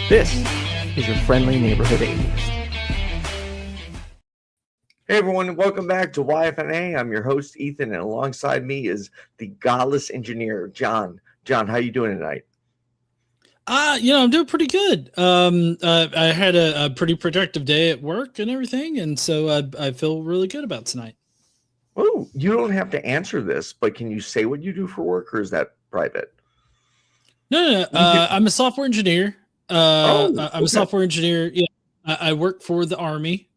This is your friendly neighborhood atheist. Hey everyone, and welcome back to YFNA. I'm your host, Ethan, and alongside me is the Godless Engineer, John. John, how you doing tonight? I'm doing pretty good. I had a pretty productive day at work and everything, and so I feel really good about tonight. Oh, you don't have to answer this, but can you say what you do for work, or is that private? No. I'm a software engineer. I'm a software engineer. Yeah, I work for the Army,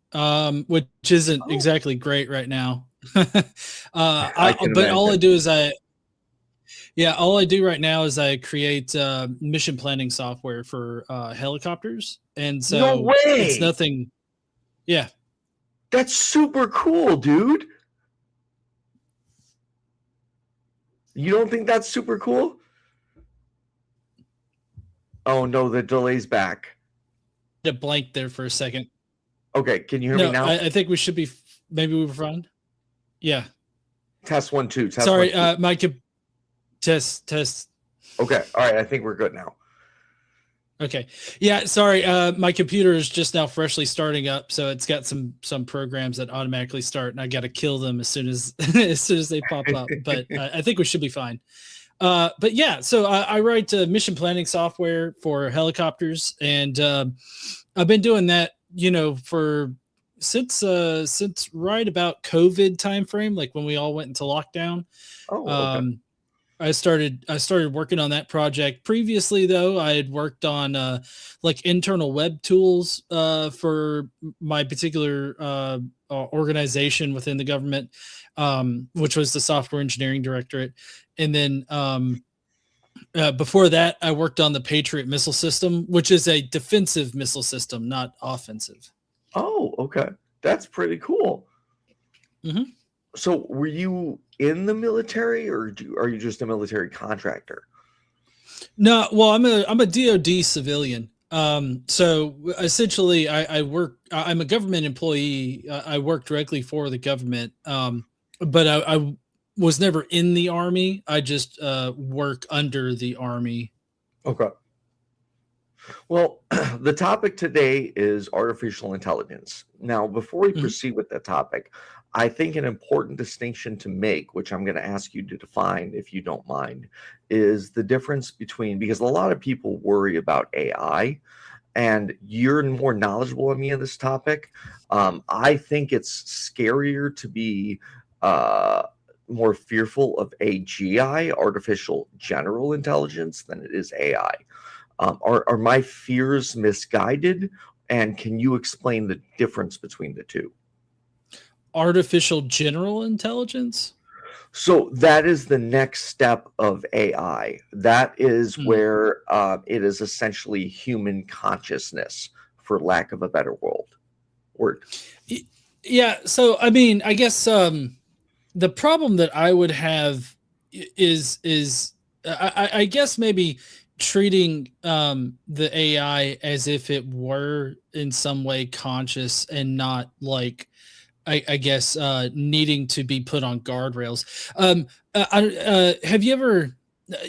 which isn't exactly great right now. But all I do is all I do right now is I create mission planning software for helicopters, and so no way. It's nothing. Yeah, that's super cool, dude. You don't think that's super cool? Oh no, the delay's back. A blank there for a second. Okay, can you hear me now? I think we should be. Maybe we were fine. Yeah. Test 1 2. Test Sorry, 1, 2. my test. Okay, all right. I think we're good now. Okay. Yeah. Sorry, my computer is just now freshly starting up, so it's got some programs that automatically start, and I got to kill them as soon as they pop up. But I think we should be fine. But yeah, so I write mission planning software for helicopters, and I've been doing that, for since right about COVID timeframe, like when we all went into lockdown. Oh, okay. I started working on that project. Previously, though, I had worked on like internal web tools for my particular organization within the government, which was the Software Engineering Directorate. And then before that, I worked on the Patriot missile system, which is a defensive missile system, not offensive. Oh, okay. That's pretty cool. Mm-hmm. So were you in the military, or are you just a military contractor? No, well, I'm a DoD civilian. So essentially I work, I'm a government employee. I work directly for the government. But I was never in the Army. I just work under the Army. Okay. Well, the topic today is artificial intelligence. Now, before we proceed with that topic, I think an important distinction to make, which I'm going to ask you to define if you don't mind, is the difference between, because a lot of people worry about AI, and you're more knowledgeable than me on this topic. I think it's scarier to be more fearful of AGI, artificial general intelligence, than it is AI. Are my fears misguided? And can you explain the difference between the two? Artificial general intelligence? So that is the next step of AI. That is where it is essentially human consciousness, for lack of a better word. Yeah. So, I mean, I guess the problem that I would have is I guess maybe treating the AI as if it were in some way conscious and not like, I guess needing to be put on guardrails. Have you ever?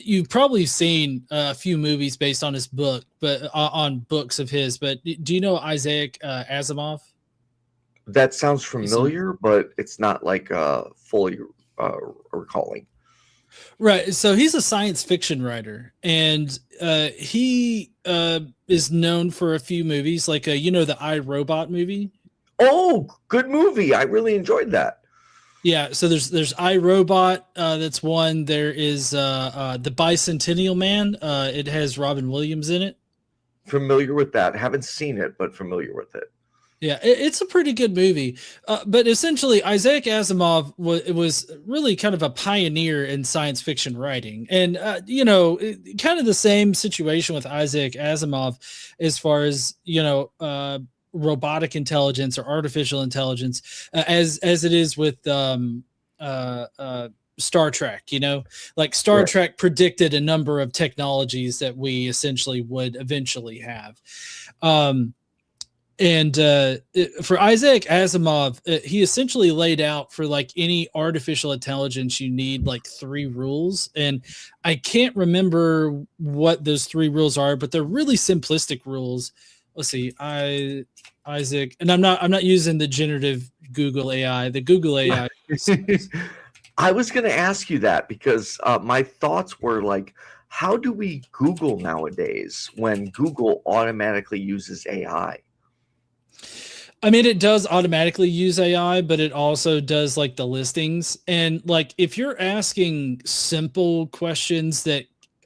You've probably seen a few movies based on his book, but on books of his. But do you know Isaac Asimov? That sounds familiar, but it's not like fully recalling. Right. So he's a science fiction writer, and he is known for a few movies, like the I, Robot movie. Oh, good movie. I really enjoyed that. Yeah, so there's I, Robot, that's one. There is the Bicentennial Man. It has Robin Williams in it. Familiar with that. Haven't seen it, but familiar with it. Yeah, it's a pretty good movie. But essentially, Isaac Asimov was really kind of a pioneer in science fiction writing. And, kind of the same situation with Isaac Asimov as far as, robotic intelligence or artificial intelligence as it is with Star Trek. Like Star Trek predicted a number of technologies that we essentially would eventually have. And for Isaac Asimov, he essentially laid out for like any artificial intelligence, you need like 3 rules. And I can't remember what those 3 rules are, but they're really simplistic rules. Let's see, Isaac, and I'm not using the generative Google AI. The Google AI. I was going to ask you that because my thoughts were like, how do we Google nowadays when Google automatically uses AI? I mean, it does automatically use AI, but it also does like the listings. And like, if you're asking simple questions that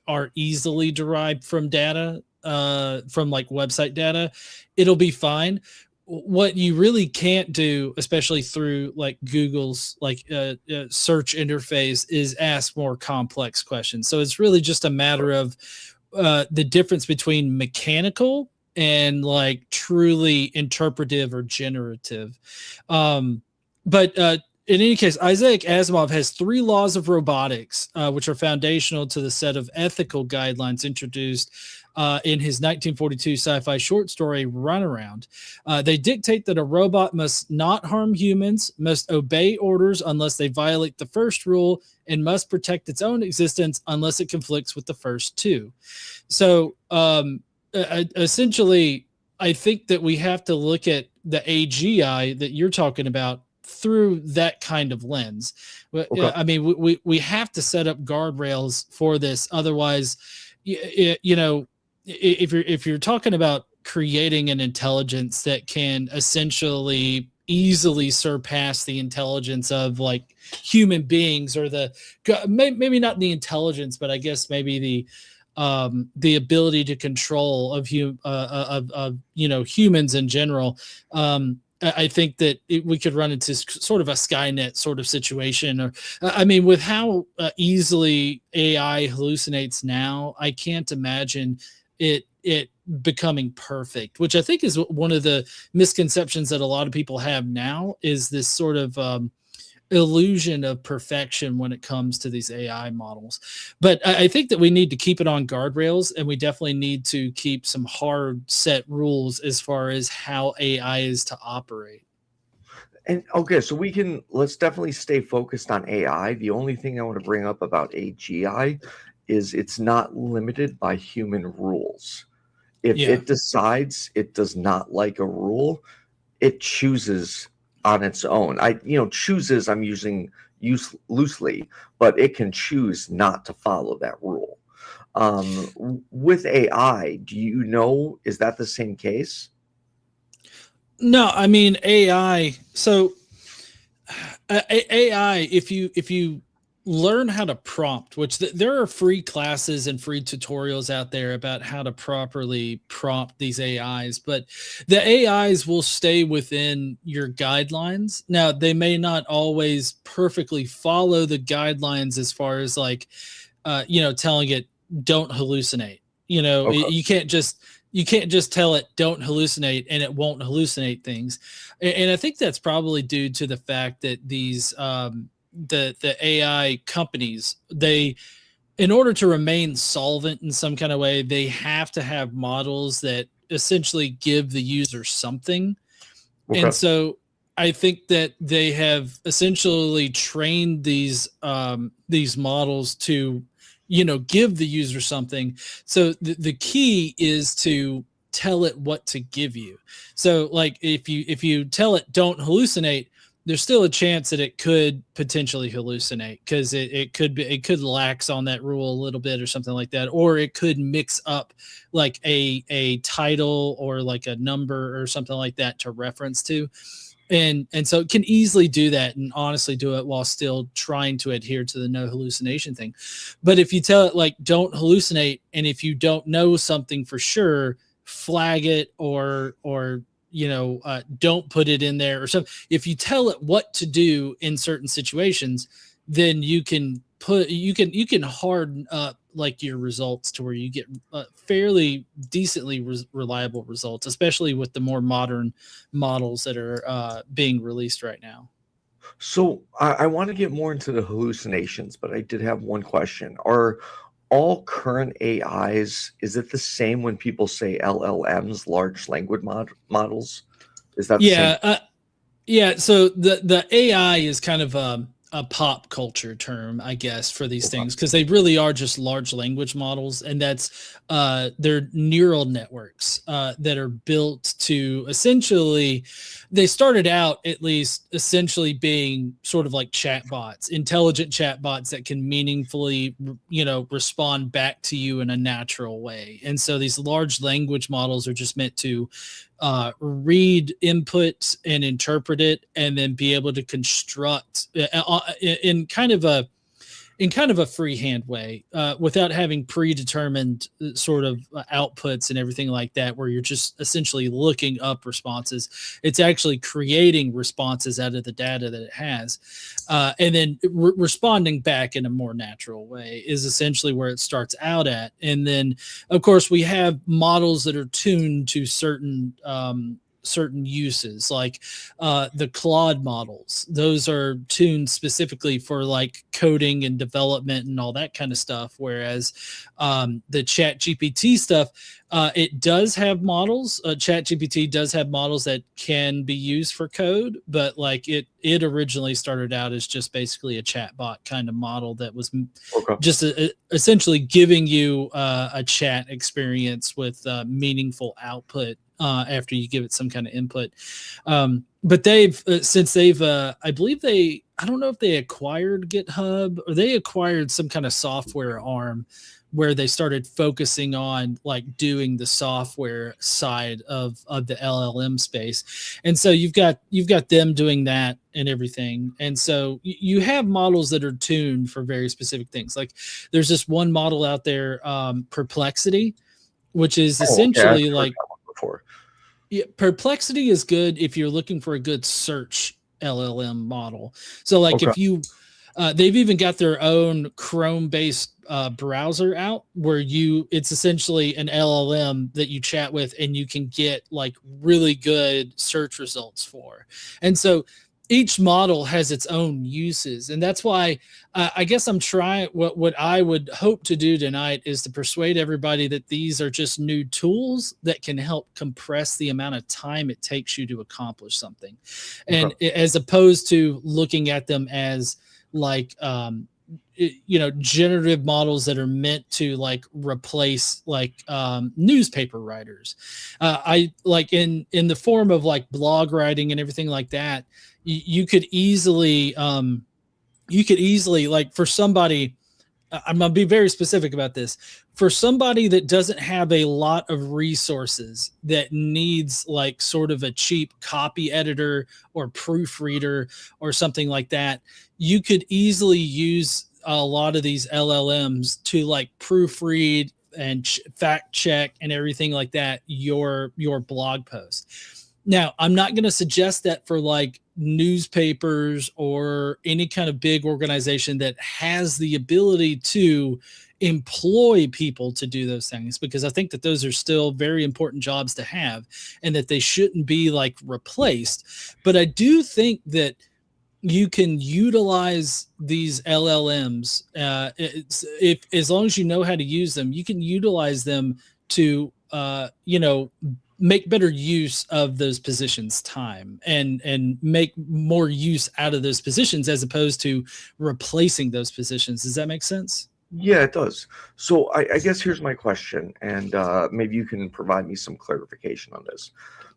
are easily derived from data, from like website data, it'll be fine. What you really can't do, especially through like Google's like search interface, is ask more complex questions. So it's really just a matter of the difference between mechanical and like truly interpretive or generative. But in any case, Isaac Asimov has 3 laws of robotics, which are foundational to the set of ethical guidelines introduced in his 1942 sci-fi short story Runaround. They dictate that a robot must not harm humans, must obey orders unless they violate the first rule, and must protect its own existence unless it conflicts with the first 2. So essentially, I think that we have to look at the AGI that you're talking about through that kind of lens. Okay. I mean, we have to set up guardrails for this. Otherwise, you know, if you're talking about creating an intelligence that can essentially easily surpass the intelligence of like human beings, or maybe not the intelligence, but I guess maybe the ability to control of humans in general. I think that we could run into sort of a Skynet sort of situation. Or, I mean, with how easily AI hallucinates now, I can't imagine it becoming perfect, which I think is one of the misconceptions that a lot of people have now, is this sort of illusion of perfection when it comes to these AI models. But I think that we need to keep it on guardrails, and we definitely need to keep some hard set rules as far as how AI is to operate. And okay, so let's definitely stay focused on AI. The only thing I want to bring up about AGI is it's not limited by human rules. If it decides it does not like a rule, it chooses on its own. Chooses, I'm using loosely, but it can choose not to follow that rule. With AI, is that the same case? No, I mean, AI. So AI, if you learn how to prompt, which there are free classes and free tutorials out there about how to properly prompt these AIs, but the AIs will stay within your guidelines. Now, they may not always perfectly follow the guidelines as far as like, telling it don't hallucinate. Okay. You can't just tell it don't hallucinate and it won't hallucinate things. And I think that's probably due to the fact that these the AI companies, in order to remain solvent in some kind of way, they have to have models that essentially give the user something. Okay. And so I think that they have essentially trained these models to, give the user something. So the key is to tell it what to give you. So like if you tell it don't hallucinate, there's still a chance that it could potentially hallucinate, because it could lax on that rule a little bit or something like that, or it could mix up like a title or like a number or something like that to reference to. And so it can easily do that and honestly do it while still trying to adhere to the no hallucination thing. But if you tell it like don't hallucinate, and if you don't know something for sure, flag it or don't put it in there or something. If you tell it what to do in certain situations, then you can harden up like your results to where you get fairly decently reliable results, especially with the more modern models that are being released right now. So I want to get more into the hallucinations, but I did have one question. Are all current AIs, is it the same when people say LLMs, large language models? Is that the same? Yeah, so the AI is kind of a pop culture term, I guess, for these things, because they really are just large language models, and that's they're neural networks that are built to essentially, they started out at least essentially being sort of like chatbots, intelligent chatbots that can meaningfully, respond back to you in a natural way. And so these large language models are just meant to read input and interpret it, and then be able to construct in kind of a freehand way, without having predetermined sort of outputs and everything like that, where you're just essentially looking up responses. It's actually creating responses out of the data that it has, and then responding back in a more natural way is essentially where it starts out at. And then, of course, we have models that are tuned to certain uses, like the Claude models. Those are tuned specifically for like coding and development and all that kind of stuff, whereas the Chat GPT stuff, it does have models. Chat GPT does have models that can be used for code, but like it originally started out as just basically a chatbot kind of model that was just essentially giving you a chat experience with meaningful output after you give it some kind of input. But they've I believe I don't know if they acquired GitHub or they acquired some kind of software arm where they started focusing on like doing the software side of the LLM space. And so you've got them doing that and everything. And so you have models that are tuned for very specific things. Like there's this one model out there, Perplexity, which is essentially Perplexity is good if you're looking for a good search LLM model. So like if you, they've even got their own Chrome based browser out where it's essentially an LLM that you chat with and you can get like really good search results for. And so each model has its own uses. And that's why I guess I'm trying, what I would hope to do tonight is to persuade everybody that these are just new tools that can help compress the amount of time it takes you to accomplish something. And as opposed to looking at them as like, generative models that are meant to like replace like newspaper writers. I like in the form of like blog writing and everything like that, you could easily like for somebody, I'm gonna be very specific about this, for somebody that doesn't have a lot of resources, that needs like sort of a cheap copy editor or proofreader or something like that, you could easily use a lot of these LLMs to like proofread and fact check and everything like that, your blog post. Now, I'm not going to suggest that for like newspapers or any kind of big organization that has the ability to employ people to do those things, because I think that those are still very important jobs to have and that they shouldn't be like replaced. But I do think that you can utilize these LLMs if as long as you know how to use them, you can utilize them to make better use of those positions' time and make more use out of those positions as opposed to replacing those positions. Does that make sense? Yeah, it does. So I guess here's my question, and maybe you can provide me some clarification on this.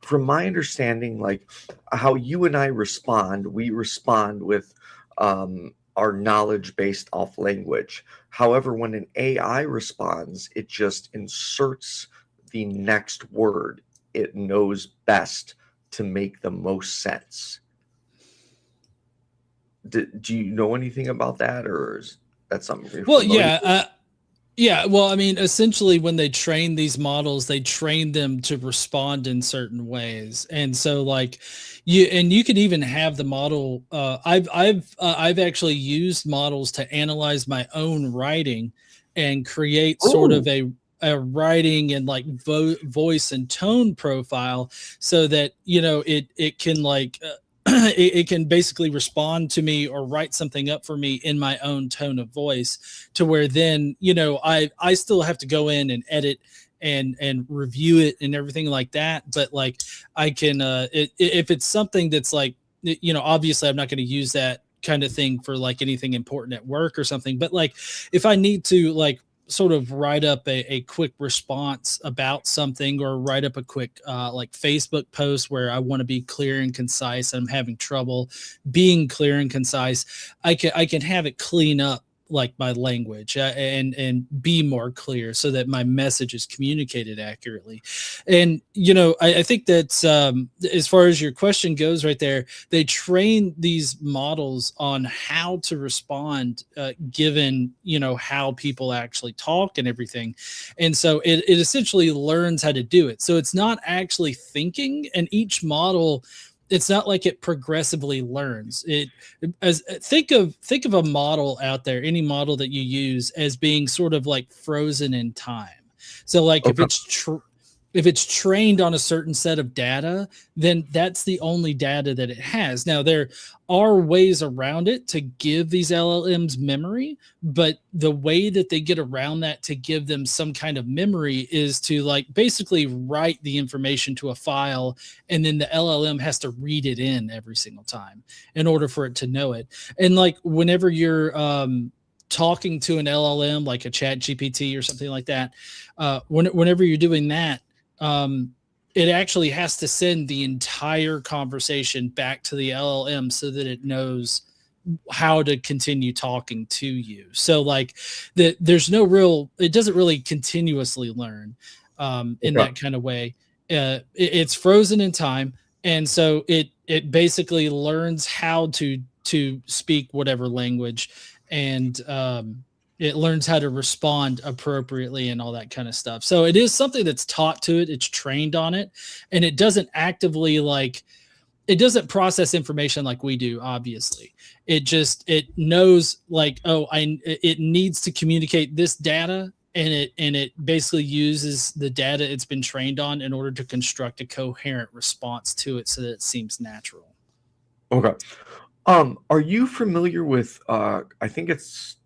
From my understanding, like how you and I respond, we respond with our knowledge based off language. However, when an AI responds, it just inserts the next word it knows best to make the most sense. Do you know anything about that, or is that something you're familiar with? Well, I mean, essentially when they train these models, they train them to respond in certain ways. And so like you could even have the model. I've actually used models to analyze my own writing and create sort of a writing and like voice and tone profile so that, it can like, it can basically respond to me or write something up for me in my own tone of voice, to where then, you know, I still have to go in and edit and review it and everything like that. But like I can, if it's something that's like, you know, obviously I'm not going to use that kind of thing for like anything important at work or something. But like if I need to like sort of write up a quick response about something, or write up a quick like Facebook post where I want to be clear and concise, I'm having trouble being clear and concise, I can have it clean up like my language and be more clear so that my message is communicated accurately. And you know, I think that's as far as your question goes right there, they train these models on how to respond given, you know, how people actually talk and everything. And so it essentially learns how to do it. So it's not actually thinking, and each model, it's not like it progressively learns it. As think of a model out there, any model that you use, as being sort of like frozen in time. So like Okay. if it's trained on a certain set of data, then that's the only data that it has. Now, there are ways around it to give these LLMs memory, but the way that they get around that to give them some kind of memory is to like basically write the information to a file, and then the LLM has to read it in every single time in order for it to know it. And like whenever you're talking to an LLM, like a Chat GPT or something like that, whenever you're doing that, it actually has to send the entire conversation back to the LLM so that it knows how to continue talking to you. So like there's no real, it doesn't really continuously learn in that kind of way. It's frozen in time. And so it basically learns how to speak whatever language, and it learns how to respond appropriately and all that kind of stuff. So it is something that's taught to it. It's trained on it, and it doesn't actively like, it doesn't process information like we do. Obviously, it knows like, oh, it needs to communicate this data, and it basically uses the data it's been trained on in order to construct a coherent response to it so that it seems natural. Okay. Are you familiar with I think it's,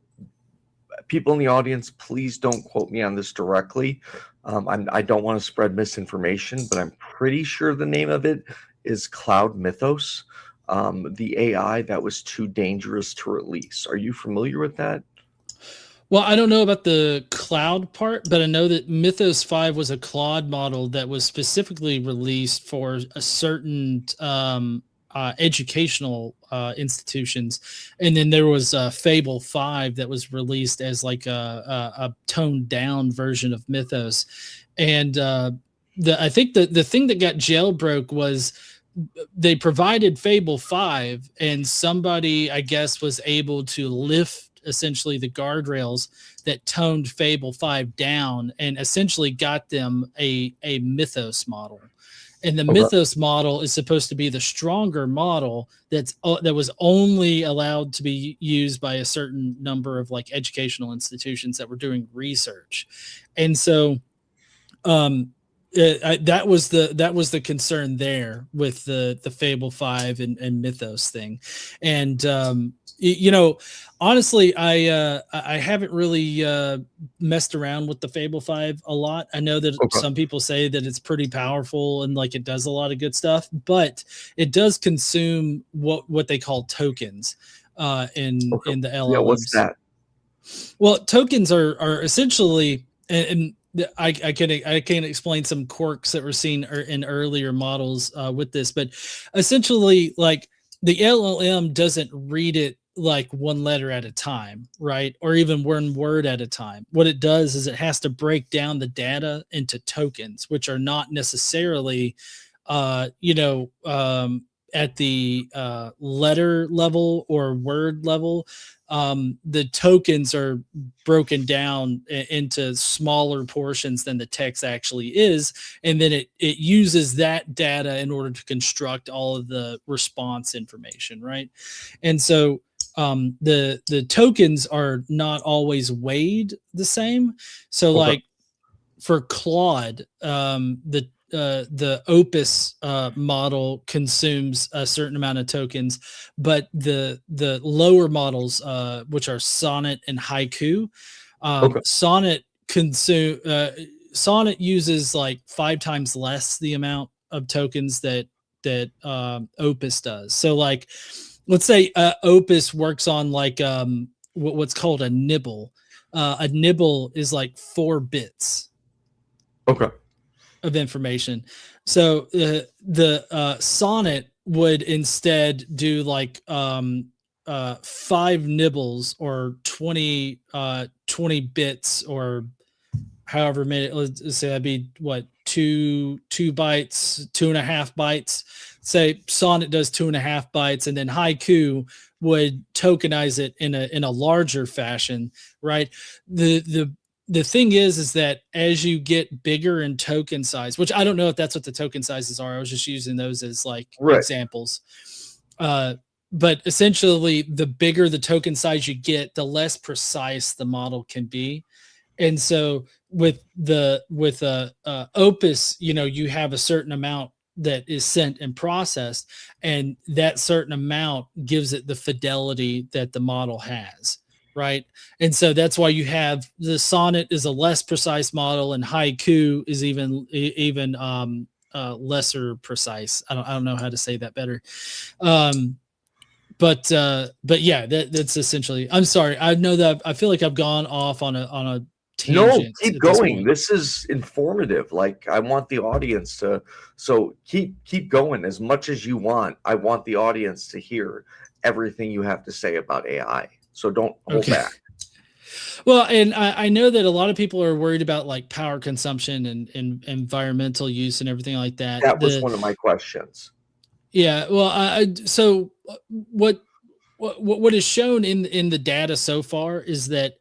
people in the audience, please don't quote me on this directly. I don't want to spread misinformation, but I'm pretty sure the name of it is Cloud Mythos, the AI that was too dangerous to release. Are you familiar with that? Well, I don't know about the cloud part, but I know that Mythos 5 was a Claude model that was specifically released for a certain educational institutions. And then there was Fable 5 that was released as like a toned down version of Mythos. And I think the thing that got jailbroke was they provided Fable 5, and somebody, I guess, was able to lift essentially the guardrails that toned Fable 5 down and essentially got them a Mythos model. And the Mythos model is supposed to be the stronger model that was only allowed to be used by a certain number of like educational institutions that were doing research. And so that was the concern there with the Fable 5 and Mythos thing. And you know, honestly, I haven't really messed around with the Fable 5 a lot. I know that some people say that it's pretty powerful and like it does a lot of good stuff, but it does consume what they call tokens in the LLMs. Yeah, what's that? Well, tokens are essentially, and I can explain some quirks that were seen in earlier models with this, but essentially, like the LLM doesn't read it like one letter at a time, right? Or even one word at a time. What it does is it has to break down the data into tokens, which are not necessarily, at the letter level or word level. The tokens are broken down into smaller portions than the text actually is. And then it uses that data in order to construct all of the response information, right? And so the tokens are not always weighed the same. So like for Claude, the Opus model consumes a certain amount of tokens, but the lower models, which are Sonnet and Haiku, Sonnet Sonnet uses like 5 times less the amount of tokens that Opus does. So like, let's say Opus works on like what's called a nibble. A nibble is like 4 bits of information. So the Sonnet would instead do like 5 nibbles or 20 bits, or however many. Let's say that'd be what, 2 bytes, 2.5 bytes. Say Sonnet does 2.5 bytes, and then Haiku would tokenize it in a larger fashion, right? The thing is that as you get bigger in token size, which I don't know if that's what the token sizes are, I was just using those as like examples. But essentially, the bigger the token size you get, the less precise the model can be. And so with Opus, you have a certain amount that is sent and processed, and that certain amount gives it the fidelity that the model has, right? And so that's why you have the Sonnet is a less precise model, and Haiku is even lesser precise. I don't know how to say that better. But yeah, that's essentially. I'm sorry. I know that I feel like I've gone off on a tangent. No, keep going. This is informative. Like, I want the audience to, so keep going as much as you want. I want the audience to hear everything you have to say about AI. So don't hold back. Well, and I know that a lot of people are worried about like power consumption and environmental use and everything like that. That was one of my questions. Yeah. Well, so what is shown in the data so far is that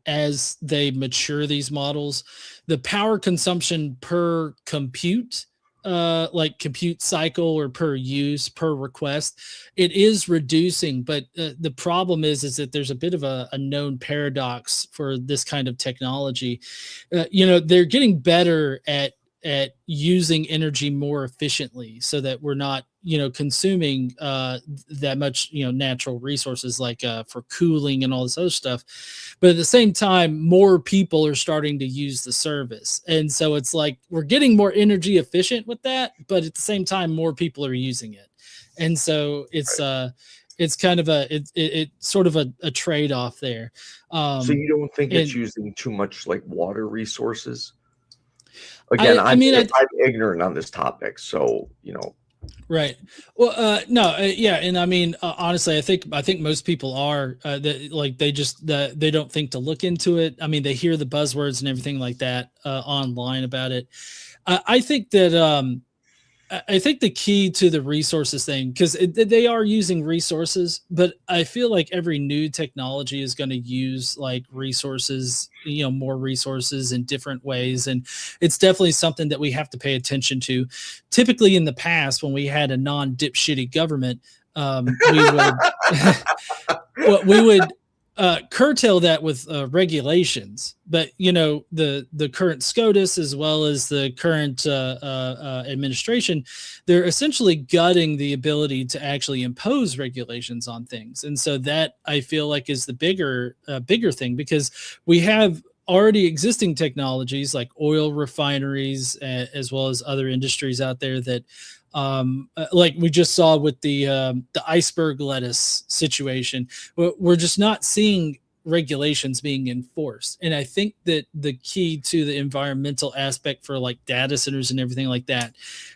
as they mature these models, the power consumption per compute, like compute cycle or per use per request, it is reducing. But the problem is that there's a bit of a known paradox for this kind of technology. They're getting better at using energy more efficiently so that we're not consuming that much natural resources like for cooling and all this other stuff. But at the same time, more people are starting to use the service, and so it's like we're getting more energy efficient with that, but at the same time more people are using it. And so it's kind of it's sort of a trade-off there. So you don't think it's using too much like water resources? Again, I'm ignorant on this topic, so Right. Well, no, yeah, and I mean, honestly, I think most people are they don't think to look into it. I mean, they hear the buzzwords and everything like that online about it. I think that I think the key to the resources thing, because they are using resources, but I feel like every new technology is going to use like resources, more resources in different ways. And it's definitely something that we have to pay attention to. Typically in the past, when we had a non-dipshitty government, we would curtail that with regulations. But the current SCOTUS as well as the current administration, they're essentially gutting the ability to actually impose regulations on things. And so that, I feel like, is the bigger thing, because we have already existing technologies like oil refineries as well as other industries out there that like we just saw with the iceberg lettuce situation. We're just not seeing regulations being enforced. And I think that the key to the environmental aspect for like data centers and everything like that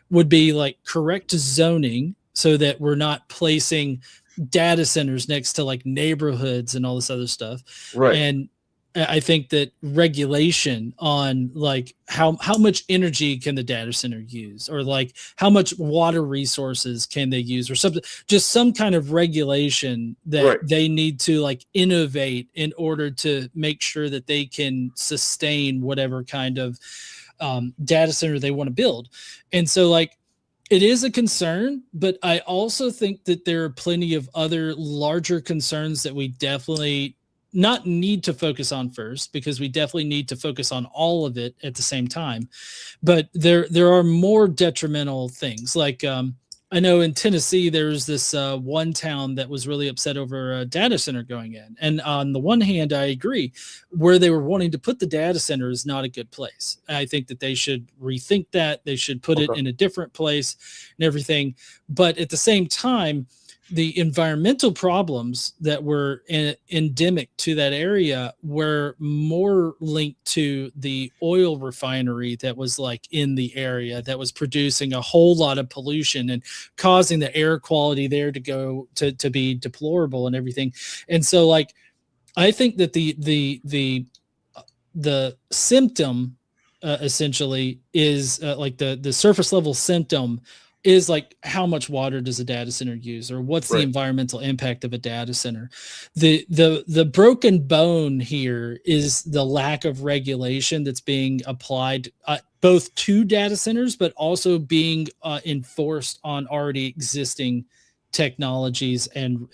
would be like correct zoning, so that we're not placing data centers next to like neighborhoods and all this other stuff. Right. And I think that regulation on like how much energy can the data center use, or like how much water resources can they use, or something, just some kind of regulation that they need to like innovate in order to make sure that they can sustain whatever kind of data center they want to build. And so like, it is a concern, but I also think that there are plenty of other larger concerns that we definitely not need to focus on first, because we definitely need to focus on all of it at the same time. But there are more detrimental things. Like I know in Tennessee, there's this one town that was really upset over a data center going in. And on the one hand, I agree, where they were wanting to put the data center is not a good place. I think that they should rethink that. They should put it in a different place and everything. But at the same time, the environmental problems that were endemic to that area were more linked to the oil refinery that was like in the area that was producing a whole lot of pollution and causing the air quality there to go to be deplorable and everything. And so like, I think that the symptom essentially is like the surface level symptom is like, how much water does a data center use, or what's the environmental impact of a data center? The broken bone here is the lack of regulation that's being applied both to data centers, but also being enforced on already existing technologies and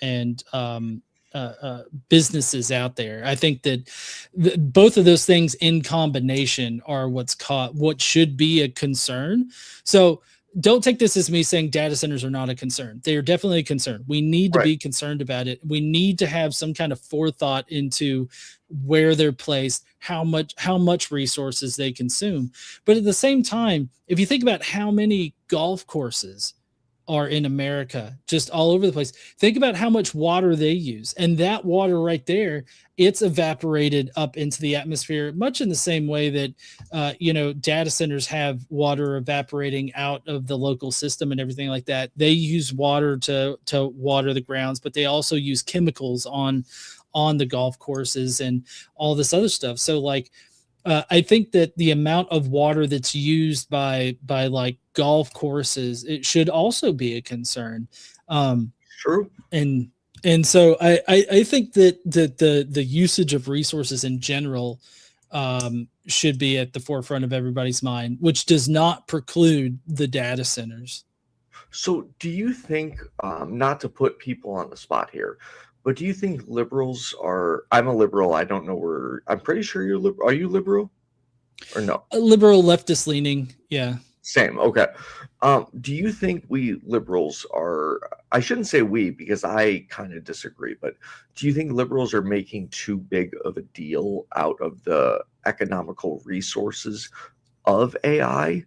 businesses out there. I think that both of those things in combination are what should be a concern. So don't take this as me saying data centers are not a concern. They are definitely a concern. We need to be concerned about it. We need to have some kind of forethought into where they're placed, how much resources they consume. But at the same time, if you think about how many golf courses are in America, just all over the place, think about how much water they use. And that water right there, it's evaporated up into the atmosphere, much in the same way that, data centers have water evaporating out of the local system and everything like that. They use water to water the grounds, but they also use chemicals on the golf courses and all this other stuff. So like, I think that the amount of water that's used by like golf courses, it should also be a concern. True. And so I think that the usage of resources in general should be at the forefront of everybody's mind, which does not preclude the data centers. So do you think, not to put people on the spot here, but do you think liberals are, I'm a liberal, I don't know where, I'm pretty sure you're liberal. Are you liberal or no? A liberal, leftist leaning. Yeah. Same. Okay. Do you think we liberals are, I shouldn't say we because I kind of disagree, but do you think liberals are making too big of a deal out of the economical resources of AI?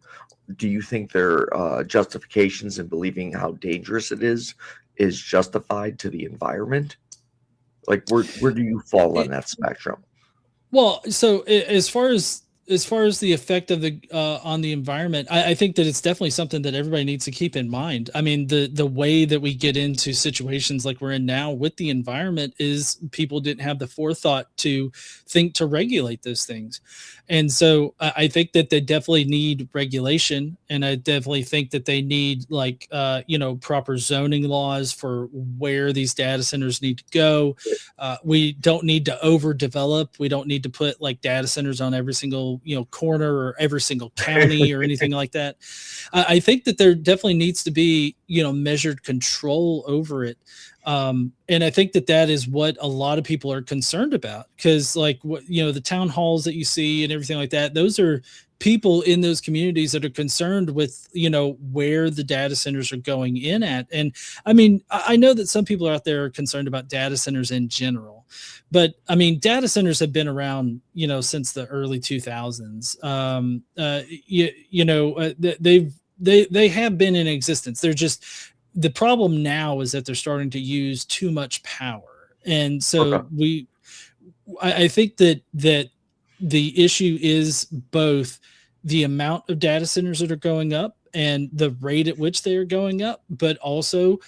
Do you think their justifications in believing how dangerous it is justified to the environment? Like where do you fall on that spectrum? Well, so as far as the effect of the on the environment, I think that it's definitely something that everybody needs to keep in mind. I mean, the way that we get into situations like we're in now with the environment is people didn't have the forethought to think to regulate those things. And so I think that they definitely need regulation, and I definitely think that they need like proper zoning laws for where these data centers need to go. We don't need to overdevelop. We don't need to put like data centers on every single corner or every single county or anything like that. I think that there definitely needs to be measured control over it. And I think that is what a lot of people are concerned about, because like the town halls that you see and everything like that, those are people in those communities that are concerned with where the data centers are going in at. And I mean, I know that some people out there are concerned about data centers in general, but I mean, data centers have been around since the early 2000s. They have been in existence. They're just, the problem now is that they're starting to use too much power. And so I think that the issue is both the amount of data centers that are going up and the rate at which they are going up, but also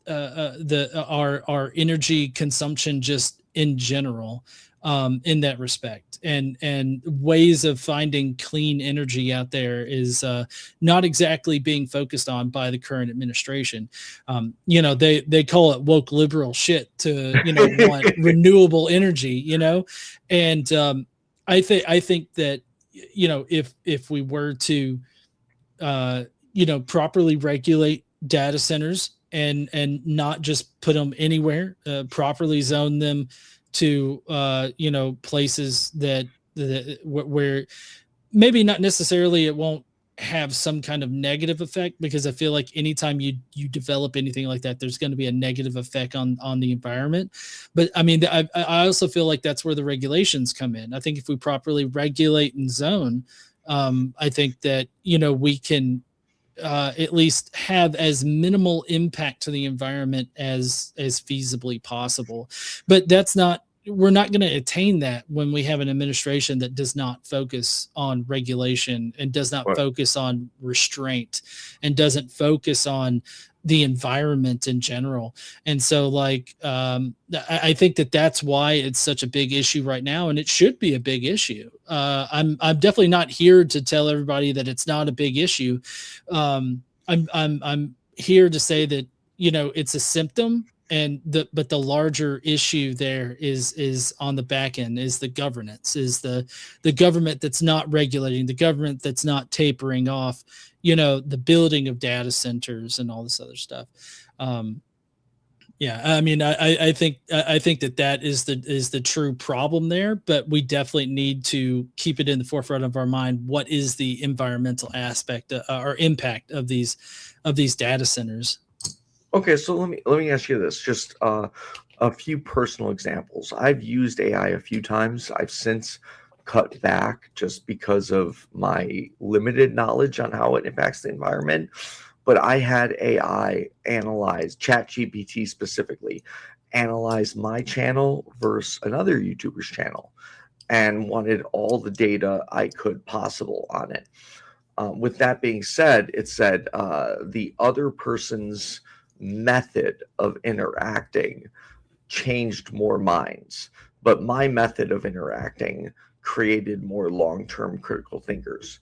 our energy consumption just in general, in that respect, and ways of finding clean energy out there is not exactly being focused on by the current administration. They call it woke liberal shit to want renewable energy, and I think that if we were to properly regulate data centers and not just put them anywhere, properly zone them to places that where maybe not necessarily it won't have some kind of negative effect, because I feel like anytime you develop anything like that, there's going to be a negative effect on the environment. But I mean, I also feel like that's where the regulations come in. I think if we properly regulate and zone, I think that, we can at least have as minimal impact to the environment as feasibly possible. But we're not going to attain that when we have an administration that does not focus on regulation and does not focus on restraint and doesn't focus on the environment in general. And so I think that's why it's such a big issue right now, and it should be a big issue. I'm definitely not here to tell everybody that it's not a big issue. I'm here to say that, it's a symptom, but the larger issue there is on the back end, is the governance, is the government that's not regulating, the government that's not tapering off, the building of data centers and all this other stuff. I mean, I think that is the true problem there, but we definitely need to keep it in the forefront of our mind. What is the environmental aspect or impact of these data centers? Okay, so let me ask you this, just a few personal examples. I've used AI a few times. I've since cut back just because of my limited knowledge on how it impacts the environment. But I had AI analyze, ChatGPT specifically, analyze my channel versus another YouTuber's channel, and wanted all the data I could possible on it. With that being said, it said the other person's method of interacting changed more minds, but my method of interacting created more long-term critical thinkers.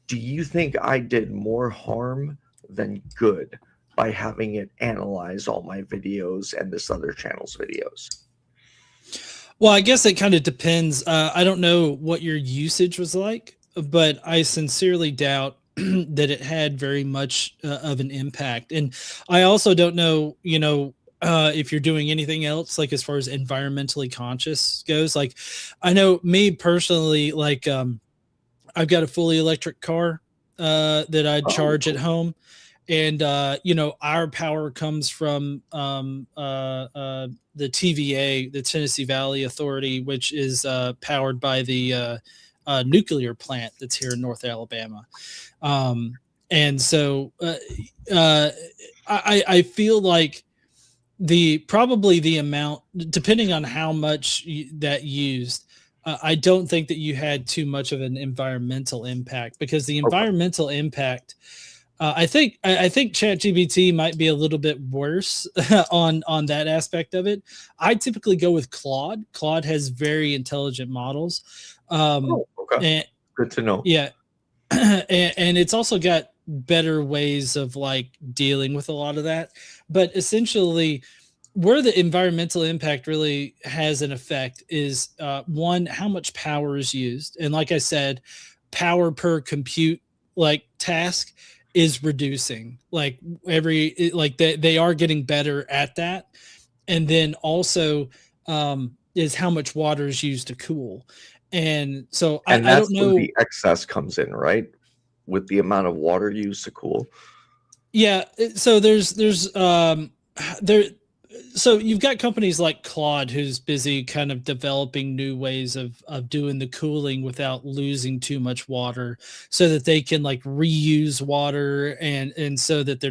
Do you think I did more harm than good by having it analyze all my videos and this other channel's videos? Well, I guess it kind of depends. I don't know what your usage was like, but I sincerely doubt that it had very much of an impact. And I also don't know, if you're doing anything else, like as far as environmentally conscious goes. Like, I know me personally, I've got a fully electric car that I charge at home. And, our power comes from the TVA, the Tennessee Valley Authority, which is powered by the nuclear plant that's here in North Alabama. And so I feel like probably the amount, depending on how much that used, I don't think that you had too much of an environmental impact, because the environmental impact, I think ChatGPT might be a little bit worse on that aspect of it. I typically go with Claude. Claude has very intelligent models. And, good to know. Yeah. And it's also got better ways of dealing with a lot of that. But essentially, where the environmental impact really has an effect is one, how much power is used. And like I said, power per compute task is reducing. They are getting better at that. And then also is how much water is used to cool. And so I don't know. The excess comes in, right? With the amount of water used to cool. Yeah. So so you've got companies like Claude, who's busy kind of developing new ways of doing the cooling without losing too much water, so that they can reuse water and so that they're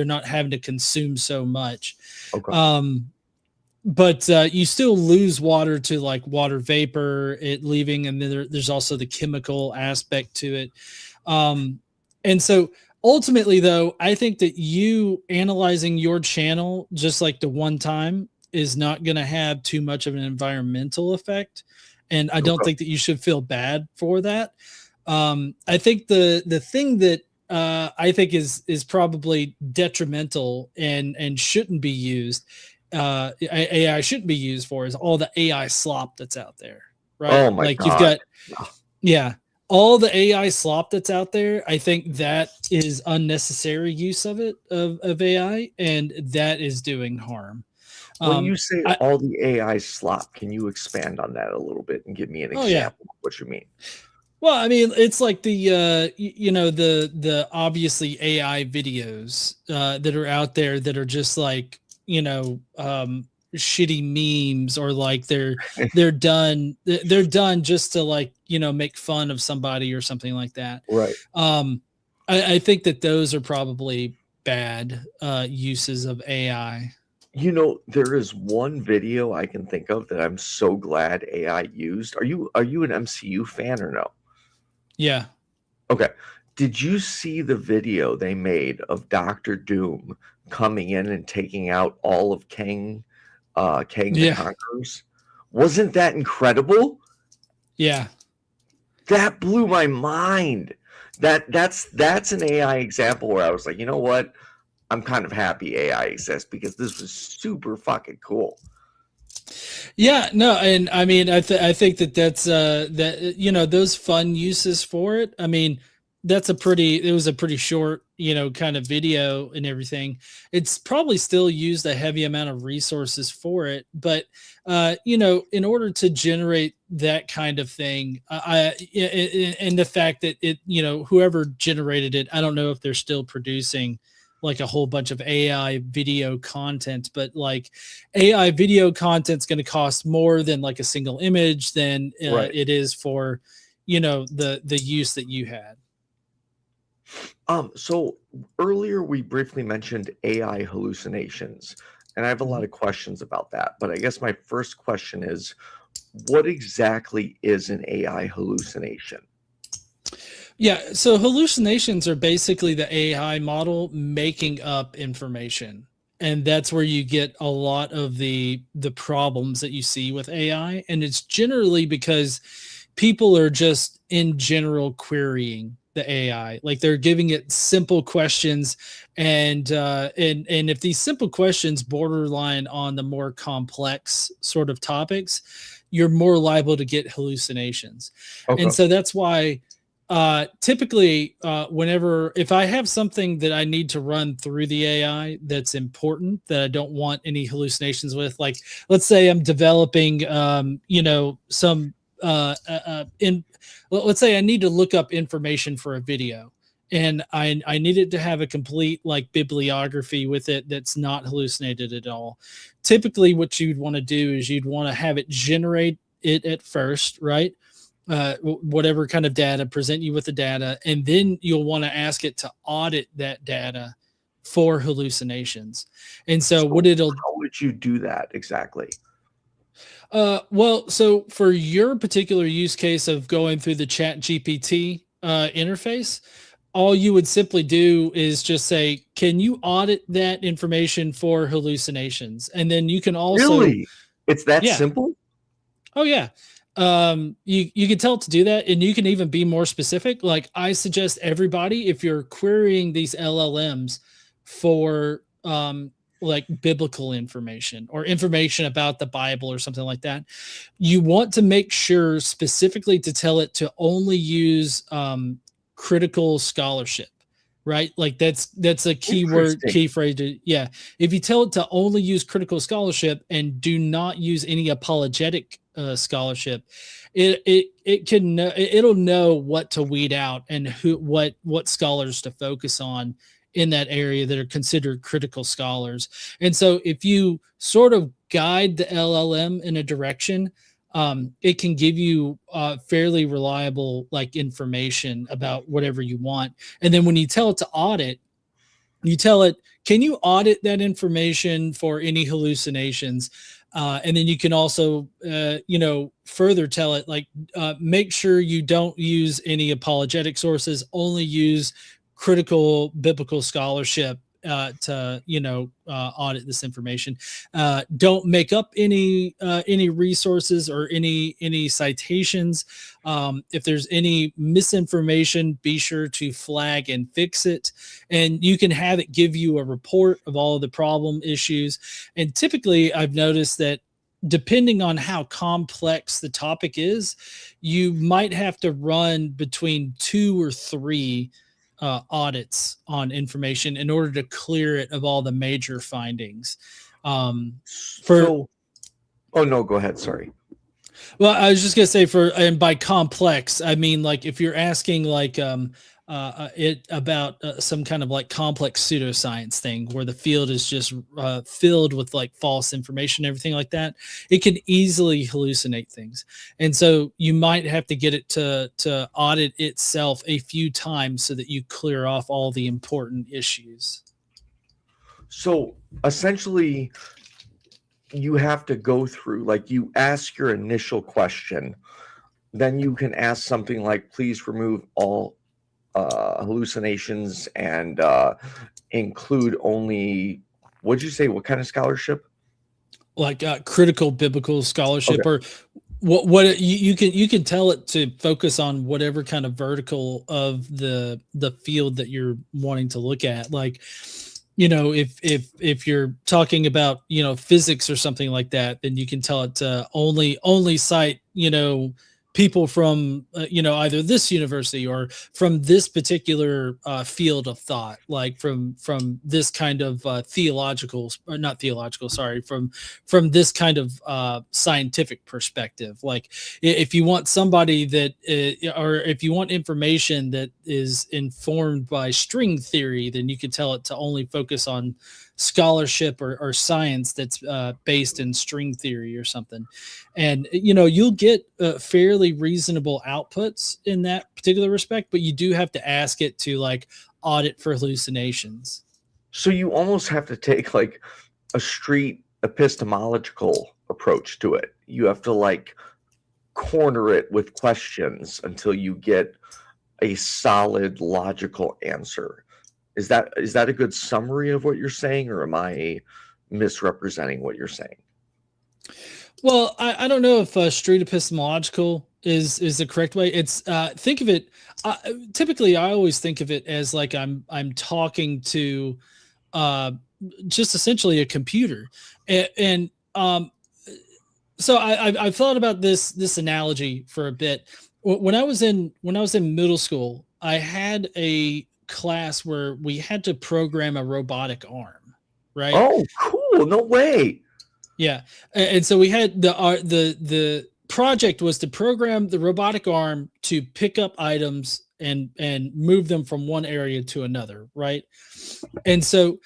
not having to consume so much. Okay. But you still lose water to water vapor, it leaving, and then there's also the chemical aspect to it. And so ultimately, though, I think that you analyzing your channel just the one time is not going to have too much of an environmental effect. And I don't think that you should feel bad for that. I think the thing that I think is probably detrimental and shouldn't be used, AI shouldn't be used for, is all the AI slop that's out there, right? Oh my God. You've got, yeah. all the AI slop that's out there, I think that is unnecessary use of it of AI, and that is doing harm. When you say I, all the AI slop, can you expand on that a little bit and give me an oh yeah. example of what you mean? Well, I mean, it's like the the obviously AI videos that are out there that are just like shitty memes, or like they're done just to like make fun of somebody or something like that. Right. I think that those are probably bad uses of AI. There is one video I can think of that I'm so glad AI used. Are you an MCU fan or no? Yeah. Okay. Did you see the video they made of Doctor Doom coming in and taking out all of Kang the Conquerors? Wasn't that incredible? Yeah. That blew my mind. That's an AI example where I was like, you know what? I'm kind of happy AI exists because this was super fucking cool. Yeah, no, and I mean, I think that that's that those fun uses for it. I mean, it was a pretty short, kind of video and everything. It's probably still used a heavy amount of resources for it, but in order to generate that kind of thing, and the fact that whoever generated it, I don't know if they're still producing like a whole bunch of AI video content, but like AI video content's going to cost more than like a single image than Right. it is for, the use that you had. So earlier we briefly mentioned AI hallucinations, and I have a lot of questions about that. But I guess my first question is, what exactly is an AI hallucination? Yeah, so hallucinations are basically the AI model making up information. And that's where you get a lot of the problems that you see with AI. And it's generally because people are just in general querying the AI. Like they're giving it simple questions, and if these simple questions borderline on the more complex sort of topics, you're more liable to get hallucinations. Okay. And so that's why typically if I have something that I need to run through the AI that's important, that I don't want any hallucinations with, like let's say I'm developing some let's say I need to look up information for a video, and I need it to have a complete like bibliography with it that's not hallucinated at all. Typically what you'd want to do is you'd want to have it generate it at first, right? Whatever kind of data, present you with the data, and then you'll want to ask it to audit that data for hallucinations. And so how would you do that exactly? Well, so for your particular use case of going through the Chat GPT interface, all you would simply do is just say, can you audit that information for hallucinations? And then you can also really, it's that simple? Oh yeah. You can tell it to do that, and you can even be more specific. Like I suggest everybody, if you're querying these LLMs for like biblical information or information about the Bible or something like that, you want to make sure specifically to tell it to only use critical scholarship, right? Like that's a keyword, key phrase. If you tell it to only use critical scholarship and do not use any apologetic scholarship, it'll know what to weed out and what scholars to focus on in that area that are considered critical scholars. And so if you sort of guide the LLM in a direction, it can give you fairly reliable like information about whatever you want. And then when you tell it to audit, you tell it, can you audit that information for any hallucinations? And then you can also, further tell it, like, make sure you don't use any apologetic sources, only use critical biblical scholarship to audit this information. Don't make up any resources or any citations. If there's any misinformation, be sure to flag and fix it. And you can have it give you a report of all of the problem issues. And typically I've noticed that depending on how complex the topic is, you might have to run between 2 or 3 audits on information in order to clear it of all the major findings. Oh no, go ahead. Sorry. Well, I was just gonna say and by complex, I mean like if you're asking like it about some kind of like complex pseudoscience thing where the field is just filled with like false information, everything like that, it can easily hallucinate things, and so you might have to get it to audit itself a few times so that you clear off all the important issues. So essentially, you have to go through, like, you ask your initial question, then you can ask something like, please remove all hallucinations and include only, what'd you say, what kind of scholarship? Like critical biblical scholarship, Okay. or what you can tell it to focus on whatever kind of vertical of the field that you're wanting to look at. Like, if you're talking about, physics or something like that, then you can tell it to only cite, people from, either this university or from this particular field of thought, like from this kind of from this kind of scientific perspective. Like if you want somebody that, or if you want information that is informed by string theory, then you can tell it to only focus on scholarship or science that's based in string theory or something. And you'll get fairly reasonable outputs in that particular respect, but you do have to ask it to like audit for hallucinations. So you almost have to take like a street epistemological approach to it. You have to like corner it with questions until you get a solid logical answer. Is that a good summary of what you're saying, or am I misrepresenting what you're saying? Well, I don't know if street epistemological is the correct way. It's think of it. Typically, I always think of it as like I'm talking to just essentially a computer, and so I've thought about this analogy for a bit. When I was in middle school, I had a class where we had to program a robotic arm, right? Oh, cool! No way. Yeah, and so we had the project was to program the robotic arm to pick up items and move them from one area to another, right? And so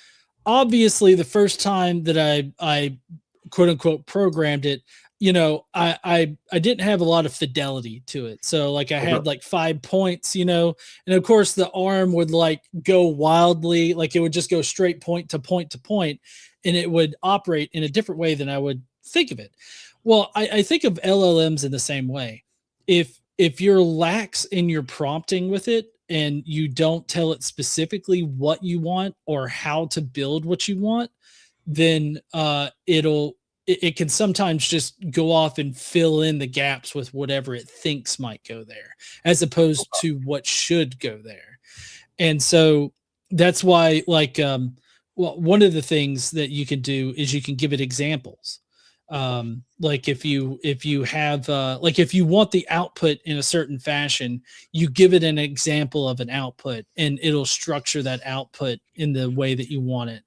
obviously the first time that I quote unquote programmed it, I didn't have a lot of fidelity to it. So like I had like 5 points, and of course the arm would like go wildly, like it would just go straight point to point to point, and it would operate in a different way than I would think of it. Well, I think of LLMs in the same way. If you're lax in your prompting with it and you don't tell it specifically what you want or how to build what you want, then it can sometimes just go off and fill in the gaps with whatever it thinks might go there, as opposed to what should go there. And so that's why, like, well, one of the things that you can do is you can give it examples. Like if you have like if you want the output in a certain fashion, you give it an example of an output and it'll structure that output in the way that you want it.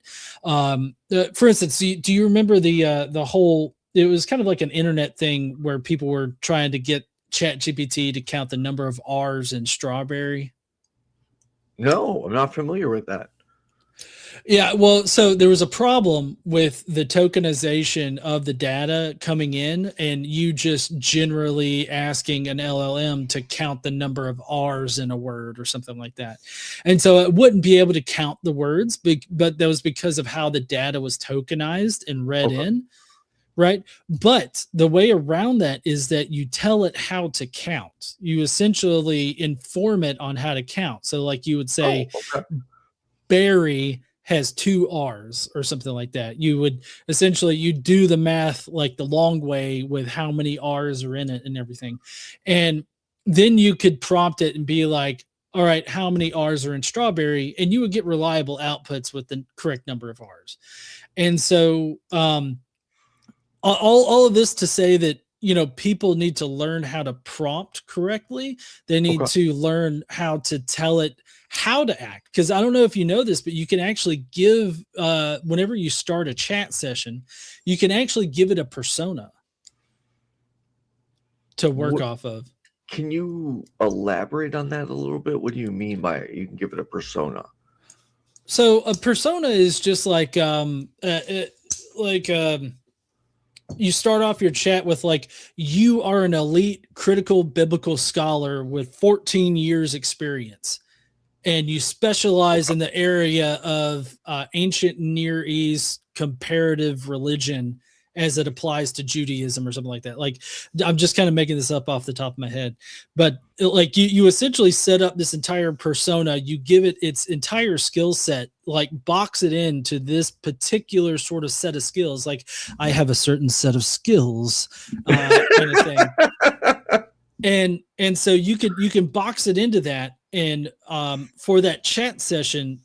For instance, do you remember the whole, it was kind of like an internet thing where people were trying to get ChatGPT to count the number of R's in strawberry? No, I'm not familiar with that. Yeah, well, so there was a problem with the tokenization of the data coming in, and you just generally asking an LLM to count the number of R's in a word or something like that. And so it wouldn't be able to count the words, but that was because of how the data was tokenized and read in, right? But the way around that is that you tell it how to count. You essentially inform it on how to count. So like you would say, Barry has 2 R's or something like that. You would essentially, you do the math like the long way with how many R's are in it and everything. And then you could prompt it and be like, all right, how many R's are in strawberry? And you would get reliable outputs with the correct number of R's. And so all of this to say that, you know, people need to learn how to prompt correctly. They need to learn how to tell it how to act. Because I don't know if you know this, but you can actually give, whenever you start a chat session, you can actually give it a persona to work off of. Can you elaborate on that a little bit? What do you mean by you can give it a persona? So a persona is just like you start off your chat with like, you are an elite critical biblical scholar with 14 years experience, and you specialize in the area of ancient Near East comparative religion as it applies to Judaism or something like that. Like, I'm just kind of making this up off the top of my head, but like you essentially set up this entire persona, you give it its entire skill set, like box it into this particular sort of set of skills. Like, I have a certain set of skills, kind of thing. And so you can box it into that. And for that chat session,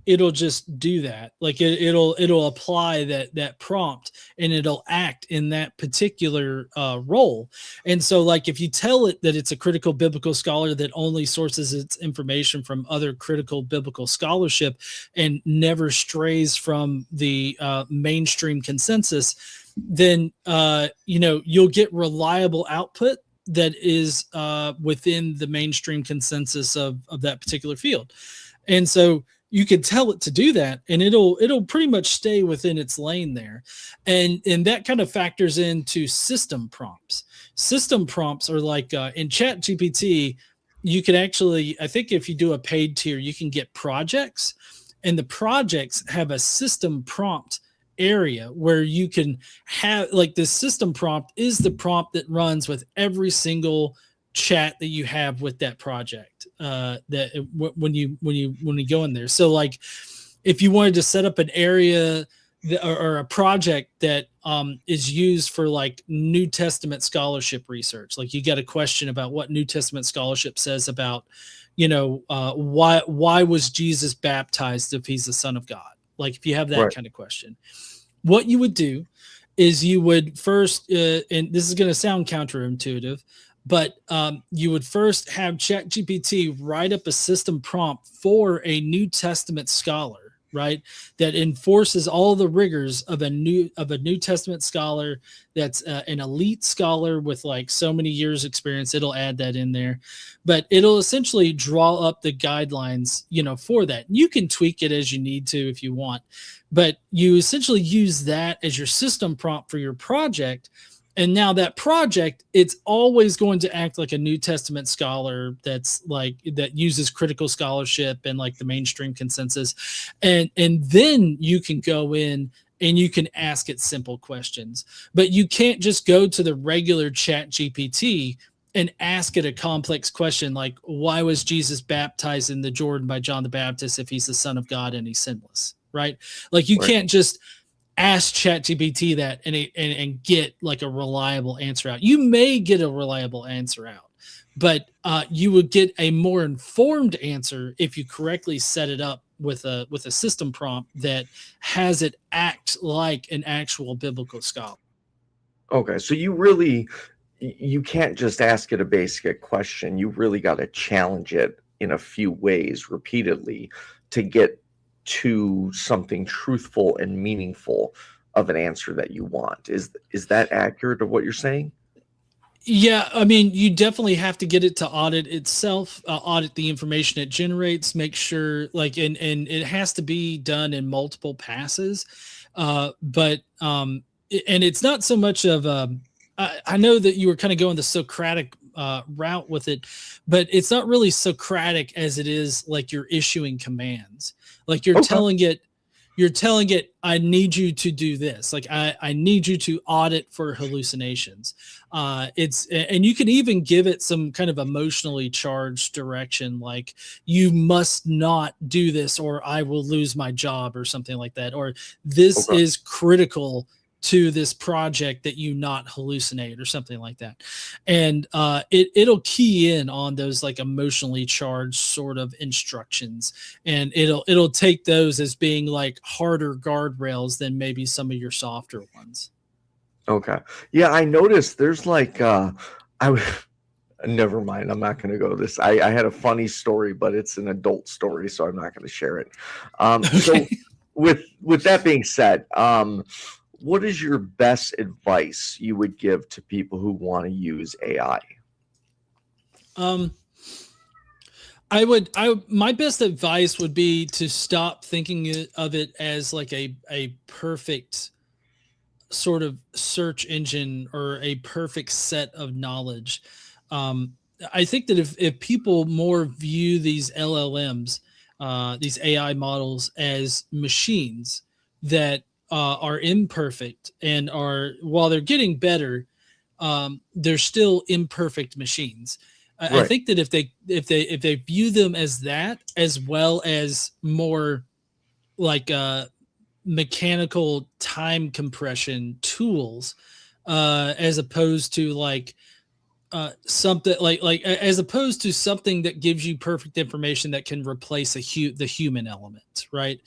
it'll just do that. Like it'll apply that prompt, and it'll act in that particular role. And so like, if you tell it that it's a critical biblical scholar that only sources its information from other critical biblical scholarship and never strays from the mainstream consensus, then you know, you'll get reliable output that is within the mainstream consensus of that particular field. And so you can tell it to do that, and it'll pretty much stay within its lane there. And that kind of factors into system prompts. System prompts are like in Chat GPT, you can actually, I think if you do a paid tier, you can get projects, and the projects have a system prompt area where you can have, like, the system prompt is the prompt that runs with every single chat that you have with that project, that when you go in there. So like, if you wanted to set up an area or a project that is used for like New Testament scholarship research, like you got a question about what New Testament scholarship says about, you know, why was Jesus baptized if he's the Son of God? Like, if you have that kind of question, what you would do is you would first, and this is going to sound counterintuitive, but you would first have ChatGPT write up a system prompt for a New Testament scholar, right? That enforces all the rigors of a New Testament scholar that's an elite scholar with like so many years experience. It'll add that in there, but it'll essentially draw up the guidelines, you know, for that. You can tweak it as you need to if you want, but you essentially use that as your system prompt for your project. And now that project, it's always going to act like a New Testament scholar that's like, that uses critical scholarship and like the mainstream consensus. And then you can go in and you can ask it simple questions, but you can't just go to the regular Chat GPT and ask it a complex question like, why was Jesus baptized in the Jordan by John the Baptist if he's the Son of God and he's sinless, right? Like, you can't just ask ChatGPT that and get like a reliable answer out. You may get a reliable answer out, but you would get a more informed answer if you correctly set it up with a system prompt that has it act like an actual biblical scholar. Okay, so you can't just ask it a basic question. You really got to challenge it in a few ways repeatedly to get to something truthful and meaningful of an answer that you want. Is that accurate of what you're saying? Yeah, I mean, you definitely have to get it to audit itself, audit the information it generates, make sure like, and it has to be done in multiple passes. But and it's not so much of I know that you were kind of going the Socratic route with it, but it's not really Socratic as it is like you're issuing commands. Like you're telling it, I need you to do this. Like I need you to audit for hallucinations. And you can even give it some kind of emotionally charged direction, like you must not do this or I will lose my job or something like that. Or this is critical to this project that you not hallucinate or something like that. And it'll key in on those like emotionally charged sort of instructions, and it'll take those as being like harder guardrails than maybe some of your softer ones. Okay. Yeah, I noticed there's like I never mind. I'm not going to go this. I had a funny story, but it's an adult story, so I'm not going to share it. So Okay. with that being said, what is your best advice you would give to people who want to use AI? Um, my best advice would be to stop thinking of it as like a perfect sort of search engine or a perfect set of knowledge. Um, I think that if people more view these LLMs, these AI models as machines that are imperfect and are, while they're getting better, they're still imperfect machines. I Right. think that if they view them as that, as well as more like mechanical time compression tools, as opposed to like something like as opposed to something that gives you perfect information that can replace the human element, right?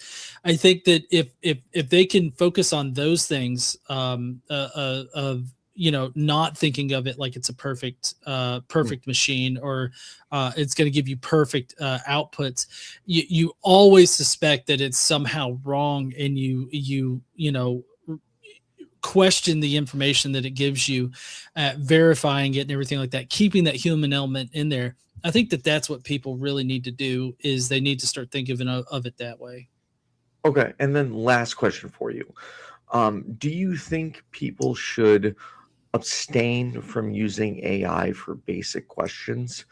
I think that if they can focus on those things, of not thinking of it like it's a Mm. perfect machine, or it's going to give you perfect outputs, you always suspect that it's somehow wrong, and you question the information that it gives you, verifying it and everything like that, keeping that human element in there. I think that that's what people really need to do, is they need to start thinking of it that way. Okay. And then last question for you. Do you think people should abstain from using AI for basic questions